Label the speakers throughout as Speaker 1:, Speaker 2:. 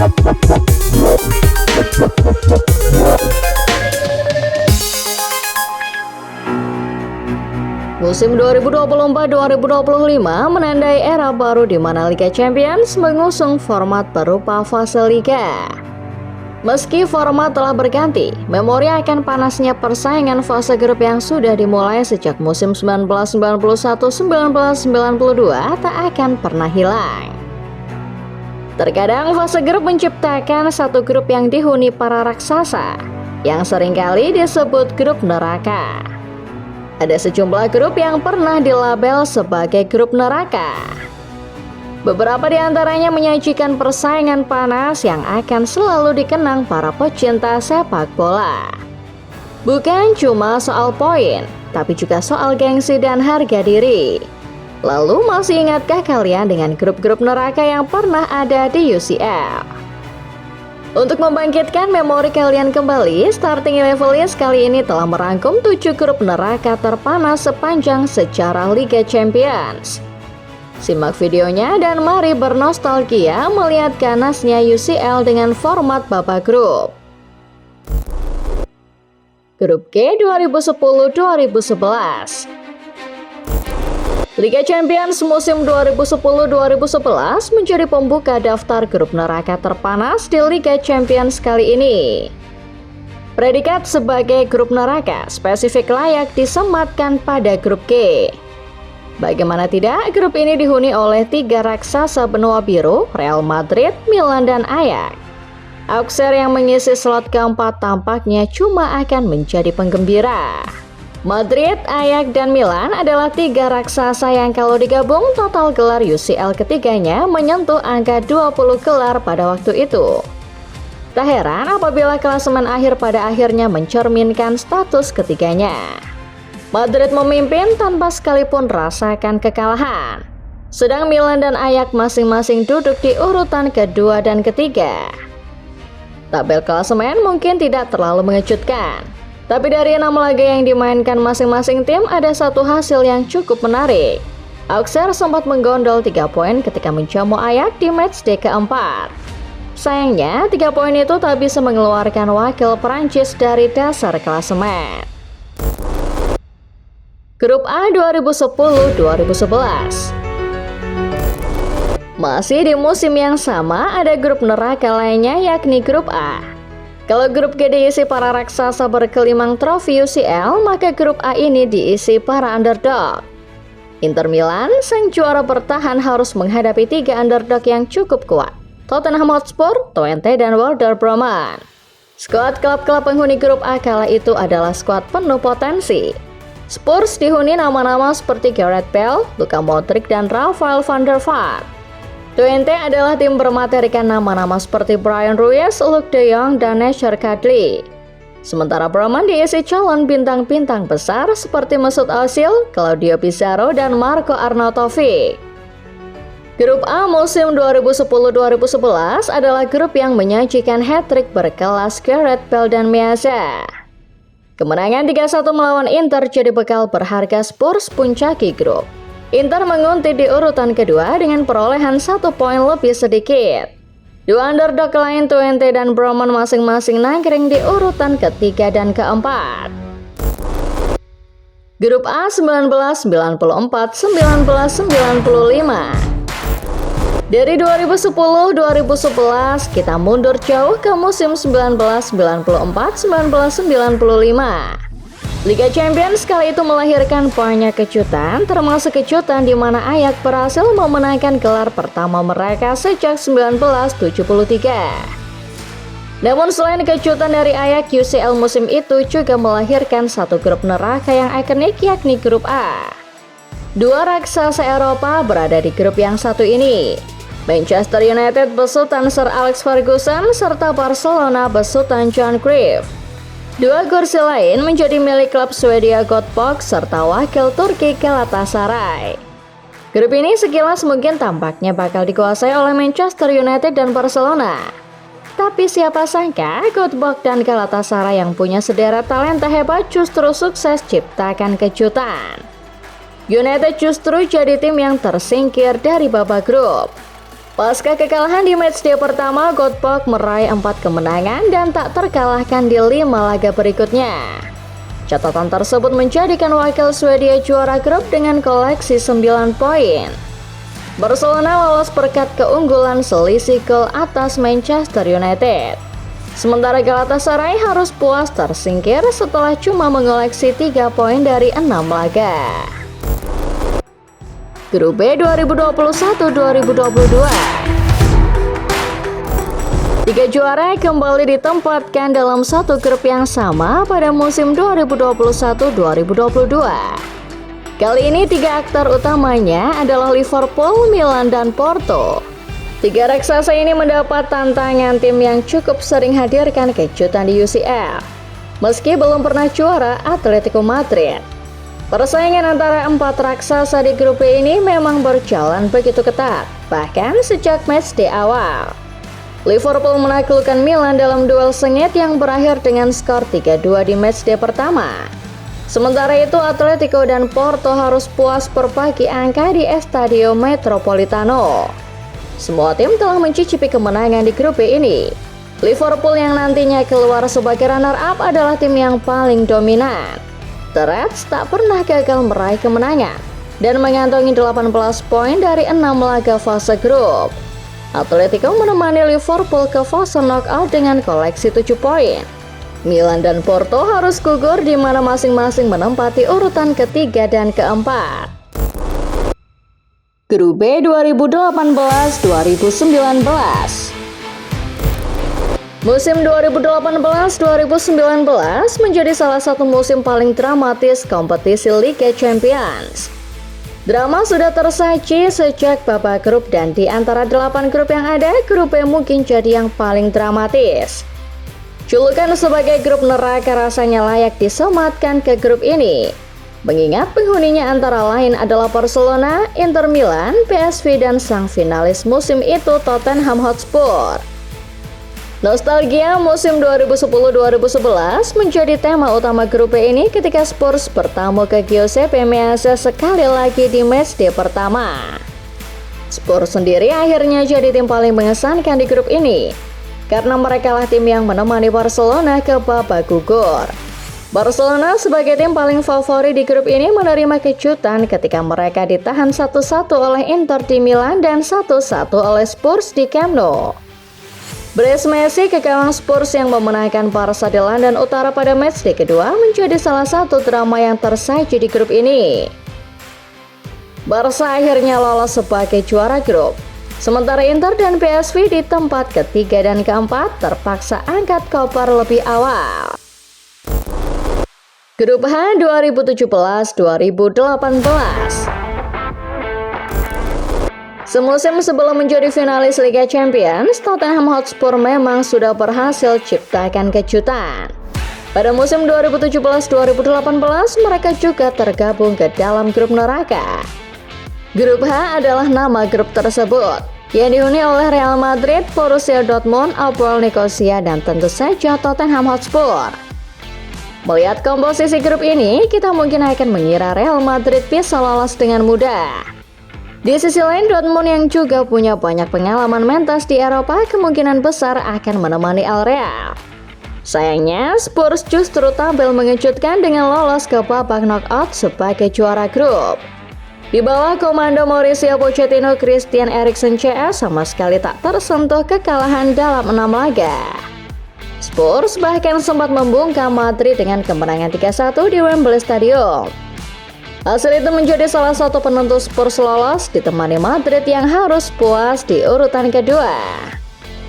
Speaker 1: Musim 2024-2025 menandai era baru di mana Liga Champions mengusung format berupa fase liga. Meski format telah berganti, memori akan panasnya persaingan fase grup yang sudah dimulai sejak musim 1991-1992 tak akan pernah hilang. Terkadang fase grup menciptakan satu grup yang dihuni para raksasa, yang seringkali disebut grup neraka. Ada sejumlah grup yang pernah dilabel sebagai grup neraka. Beberapa di antaranya menyajikan persaingan panas yang akan selalu dikenang para pecinta sepak bola. Bukan cuma soal poin, tapi juga soal gengsi dan harga diri. Lalu masih ingatkah kalian dengan grup-grup neraka yang pernah ada di UCL? Untuk membangkitkan memori kalian kembali, Starting Eleven List kali ini telah merangkum 7 grup neraka terpanas sepanjang sejarah Liga Champions. Simak videonya dan mari bernostalgia melihat ganasnya UCL dengan format babak grup. Grup G 2010-2011. Liga Champions musim 2010-2011 menjadi pembuka daftar grup neraka terpanas di Liga Champions kali ini. Predikat sebagai grup neraka spesifik layak disematkan pada grup G. Bagaimana tidak, grup ini dihuni oleh 3 raksasa benua biru, Real Madrid, Milan, dan Ajax. Auxerre yang mengisi slot keempat tampaknya cuma akan menjadi penggembira. Madrid, Ajax, dan Milan adalah 3 raksasa yang kalau digabung total gelar UCL ketiganya menyentuh angka 20 gelar pada waktu itu. Tak heran apabila klasemen akhir pada akhirnya mencerminkan status ketiganya. Madrid memimpin tanpa sekalipun rasakan kekalahan. Sedang Milan dan Ajax masing-masing duduk di urutan kedua dan ketiga. Tabel klasemen mungkin tidak terlalu mengejutkan. Tapi dari 6 laga yang dimainkan masing-masing tim ada satu hasil yang cukup menarik. Auxerre sempat menggondol 3 poin ketika menjamu Ajax di matchday keempat. Sayangnya 3 poin itu tak bisa mengeluarkan wakil Prancis dari dasar klasemen. Grup A 2010-2011. Masih di musim yang sama ada grup neraka lainnya yakni grup A. Kalau grup G diisi para raksasa berkelimang trofi UCL, maka grup A ini diisi para underdog. Inter Milan, sang juara bertahan harus menghadapi 3 underdog yang cukup kuat. Tottenham Hotspur, Twente, dan Werder Bremen. Skuad klub-klub penghuni grup A kala itu adalah skuad penuh potensi. Spurs dihuni nama-nama seperti Gareth Bale, Luka Modric, dan Rafael van der Vaart. Twente adalah tim bermaterikan nama-nama seperti Bryan Ruiz, Luuk de Jong, dan Nacer Chadli. Sementara Bremen diisi calon bintang-bintang besar seperti Mesut Ozil, Claudio Pizarro, dan Marco Arnautovic. Grup A musim 2010-2011 adalah grup yang menyajikan hat-trick berkelas Gareth Bale dan Meazza. Kemenangan 3-1 melawan Inter jadi bekal berharga Spurs puncaki grup. Inter menguntit di urutan kedua dengan perolehan 1 poin lebih sedikit. 2 underdog lain Twente dan Bremen masing-masing nangkring di urutan ketiga dan keempat. Grup A 1994-1995. Dari 2010-2011 kita mundur jauh ke musim 1994-1995. Liga Champions kali itu melahirkan banyak kejutan, termasuk kejutan di mana Ajax berhasil memenangkan gelar pertama mereka sejak 1973. Namun selain kejutan dari Ajax, UCL musim itu juga melahirkan satu grup neraka yang ikonik yakni grup A. 2 raksasa Eropa berada di grup yang satu ini. Manchester United besutan Sir Alex Ferguson serta Barcelona besutan Johan Cruyff. 2 kursi lain menjadi milik klub Swedia Göteborg serta wakil Turki Galatasaray. Grup ini sekilas mungkin tampaknya bakal dikuasai oleh Manchester United dan Barcelona. Tapi siapa sangka Göteborg dan Galatasaray yang punya sederet talenta hebat justru sukses ciptakan kejutan. United justru jadi tim yang tersingkir dari babak grup. Pasca kekalahan di matchday pertama, Göteborg meraih 4 kemenangan dan tak terkalahkan di 5 laga berikutnya. Catatan tersebut menjadikan wakil Swedia juara grup dengan koleksi 9 poin. Barcelona lolos berkat keunggulan selisih gol atas Manchester United. Sementara Galatasaray harus puas tersingkir setelah cuma mengoleksi 3 poin dari 6 laga. Grup B 2021-2022. 3 juara kembali ditempatkan dalam satu grup yang sama pada musim 2021-2022. Kali ini 3 aktor utamanya adalah Liverpool, Milan, dan Porto. 3 raksasa ini mendapat tantangan tim yang cukup sering hadirkan kejutan di UCL. Meski belum pernah juara, Atletico Madrid. Persaingan antara 4 raksasa di grup B ini memang berjalan begitu ketat, bahkan sejak matchday awal. Liverpool menaklukkan Milan dalam duel sengit yang berakhir dengan skor 3-2 di matchday pertama. Sementara itu Atletico dan Porto harus puas berbagi angka di Estadio Metropolitano. Semua tim telah mencicipi kemenangan di grup B ini. Liverpool yang nantinya keluar sebagai runner-up adalah tim yang paling dominan. The Reds tak pernah gagal meraih kemenangan dan mengantongi 18 poin dari 6 laga fase grup. Atletico menemani Liverpool ke fase knockout dengan koleksi 7 poin. Milan dan Porto harus gugur di mana masing-masing menempati urutan ketiga dan keempat. Grup B 2018-2019. Musim 2018-2019 menjadi salah satu musim paling dramatis kompetisi Liga Champions. Drama sudah tersaji sejak babak grup dan di antara 8 grup yang ada, grup B mungkin jadi yang paling dramatis. Julukan sebagai grup neraka rasanya layak disematkan ke grup ini. Mengingat penghuninya antara lain adalah Barcelona, Inter Milan, PSV, dan sang finalis musim itu Tottenham Hotspur. Nostalgia musim 2010-2011 menjadi tema utama grup B ini ketika Spurs bertamu ke Giuseppe Meazza sekali lagi di matchday pertama. Spurs sendiri akhirnya jadi tim paling mengesankan di grup ini, karena mereka lah tim yang menemani Barcelona ke babak gugur. Barcelona sebagai tim paling favorit di grup ini menerima kejutan ketika mereka ditahan 1-1 oleh Inter di Milan dan 1-1 oleh Spurs di Camp Nou. Brace Messi, kekalahan Spurs yang memenangkan Barca di London Utara pada matchday kedua menjadi salah satu drama yang tersaji di grup ini. Barca akhirnya lolos sebagai juara grup, sementara Inter dan PSV di tempat ketiga dan keempat terpaksa angkat koper lebih awal. Grup H 2017-2018. Semusim sebelum menjadi finalis Liga Champions, Tottenham Hotspur memang sudah berhasil ciptakan kejutan. Pada musim 2017-2018, mereka juga tergabung ke dalam grup neraka. Grup H adalah nama grup tersebut, yang dihuni oleh Real Madrid, Borussia Dortmund, APOEL Nicosia, dan tentu saja Tottenham Hotspur. Melihat komposisi grup ini, kita mungkin akan mengira Real Madrid bisa lolos dengan mudah. Di sisi lain, Dortmund yang juga punya banyak pengalaman mentas di Eropa kemungkinan besar akan menemani Al Real. Sayangnya, Spurs justru tampil mengejutkan dengan lolos ke babak knockout sebagai juara grup. Di bawah komando Mauricio Pochettino, Christian Eriksen CS sama sekali tak tersentuh kekalahan dalam 6 laga. Spurs bahkan sempat membungkam Madrid dengan kemenangan 3-1 di Wembley Stadium. Hasil itu menjadi salah satu penentu Spurs lolos ditemani Madrid yang harus puas di urutan kedua.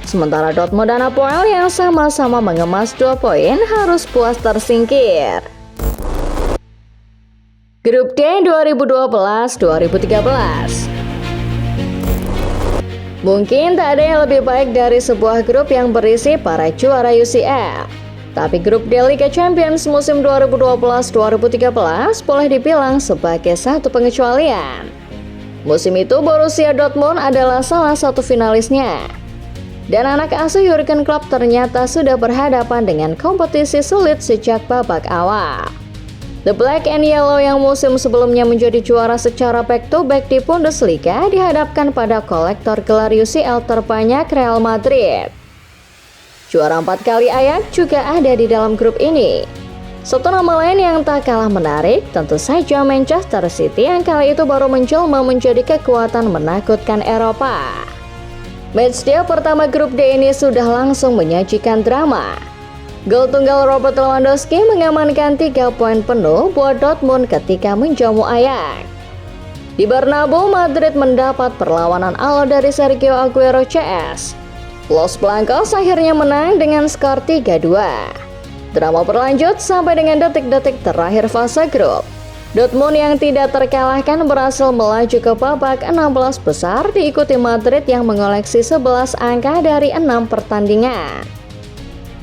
Speaker 1: Sementara Dortmund dan APOEL yang sama-sama mengemas 2 poin harus puas tersingkir. Grup D 2012-2013. Mungkin tak ada yang lebih baik dari sebuah grup yang berisi para juara UCL. Tapi grup D Liga Champions musim 2012-2013 boleh dibilang sebagai satu pengecualian. Musim itu Borussia Dortmund adalah salah satu finalisnya. Dan anak asuh Jurgen Klopp ternyata sudah berhadapan dengan kompetisi sulit sejak babak awal. The Black and Yellow yang musim sebelumnya menjadi juara secara back-to-back di Bundesliga dihadapkan pada kolektor gelar UCL terbanyak Real Madrid. Juara 4 kali Ajax juga ada di dalam grup ini. Satu nama lain yang tak kalah menarik tentu saja Manchester City yang kali itu baru menjelma menjadi kekuatan menakutkan Eropa. Matchday pertama grup D ini sudah langsung menyajikan drama. Gol tunggal Robert Lewandowski mengamankan 3 poin penuh buat Dortmund ketika menjamu Ajax. Di Bernabeu, Madrid mendapat perlawanan alot dari Sergio Aguero CS. Los Blancos akhirnya menang dengan skor 3-2. Drama berlanjut sampai dengan detik-detik terakhir fase grup. Dortmund yang tidak terkalahkan berhasil melaju ke babak 16 besar diikuti Madrid yang mengoleksi 11 angka dari 6 pertandingan.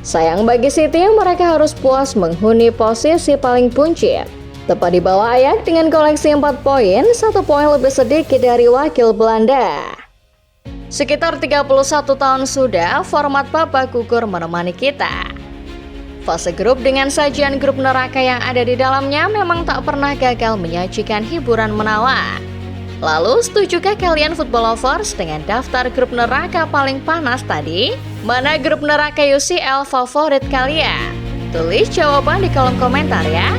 Speaker 1: Sayang bagi City, mereka harus puas menghuni posisi paling buncit, tepat di bawah Ajax dengan koleksi 4 poin, 1 poin lebih sedikit dari wakil Belanda. Sekitar 31 tahun sudah format babak gugur menemani kita. Fase grup dengan sajian grup neraka yang ada di dalamnya memang tak pernah gagal menyajikan hiburan menawan. Lalu, setujukah kalian football lovers dengan daftar grup neraka paling panas tadi? Mana grup neraka UCL favorit kalian? Tulis jawaban di kolom komentar ya!